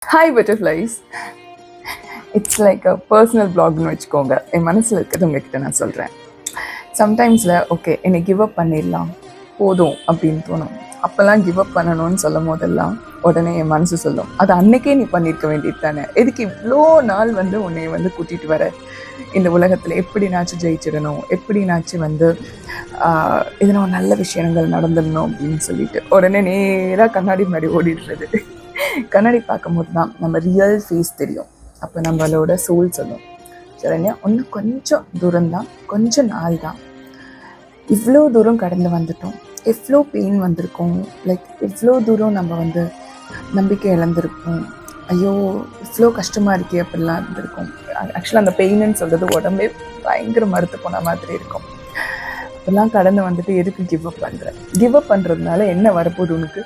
Hi butterflies. It's like a personal பிளாக்னு வச்சுக்கோங்க. என் மனசில் இருக்கிறது உங்ககிட்ட நான் சொல்கிறேன். சம்டைம்ஸில் ஓகே என்னை கிவ் அப் பண்ணிடலாம் போதும் அப்படின்னு தோணும். அப்போல்லாம் கிவ் அப் பண்ணணும்னு சொல்லும் போதெல்லாம் உடனே என் மனசு சொல்லும், அது அன்னைக்கே நீ பண்ணியிருக்க வேண்டியது தானே, எதுக்கு இவ்வளோ நாள் உன்னை கூட்டிகிட்டு வர இந்த உலகத்தில், எப்படினாச்சும் ஜெயிச்சிடணும், எப்படினாச்சும் இதனால் நல்ல விஷயங்கள் நடந்துடணும் அப்படின்னு சொல்லிட்டு உடனே நேராக கண்ணாடி முன்னாடி ஓடிடுறது. கண்ணாடி பார்க்கும்போது தான் நம்ம ரியல் ஃபேஸ் தெரியும். அப்போ நம்மளோட சோல் சொல்லும், சரண்யா இன்னும் கொஞ்சம் தூரம்தான், கொஞ்சம் நாள் தான், இவ்வளோ தூரம் கடந்து வந்துட்டோம், எவ்வளோ பெயின் வந்திருக்கோம், லைக் இவ்வளோ தூரம் நம்ம நம்பிக்கை இழந்திருக்கோம், ஐயோ இவ்வளோ கஷ்டமாக இருக்கே அப்படிலாம் இருந்திருக்கும். ஆக்சுவலாக அந்த பெயின்னு சொல்கிறது உடம்பே பயங்கர மறுத்து போன மாதிரி இருக்கும். அப்பெல்லாம் கடந்து வந்துட்டு எதுக்கு கிவ் அப் பண்ணுறேன்? கிவ் அப் பண்ணுறதுனால என்ன வரப்போகுது உனக்கு?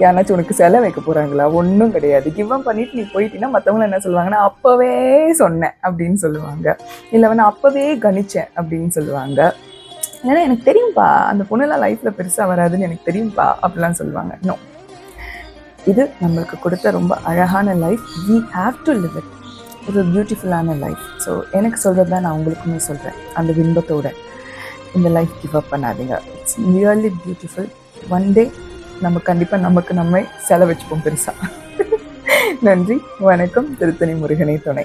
யாராச்சும் உனக்கு செலை வைக்க போகிறாங்களா? ஒன்றும் கிடையாது. கிவ் அப் பண்ணிவிட்டு நீ போயிட்டீங்கன்னா மற்றவங்களும் என்ன சொல்லுவாங்கன்னா, அப்போவே சொன்னேன் அப்படின்னு சொல்லுவாங்க, இல்லை அப்போவே கணிச்சேன் அப்படின்னு சொல்லுவாங்க, ஏன்னா எனக்கு தெரியும்ப்பா அந்த பொண்ணுலாம் லைஃப்பில் பெருசாக வராதுன்னு எனக்கு தெரியும்ப்பா அப்படிலாம் சொல்லுவாங்க. நோ, இது நம்மளுக்கு கொடுத்த ரொம்ப அழகான life. We have to live it. ஒரு பியூட்டிஃபுல்லான லைஃப். ஸோ எனக்கு சொல்கிறது தான் நான் உங்களுக்குமே சொல்கிறேன், அந்த பிம்பத்தோட இந்த லைஃப் கிவ் அப் பண்ணாதீங்க. It's really beautiful. One day நம்ம கண்டிப்பாக நம்மை செலவச்சுப்போம் பெருசாக. நன்றி, வணக்கம். திருத்தணி முருகனை துணை.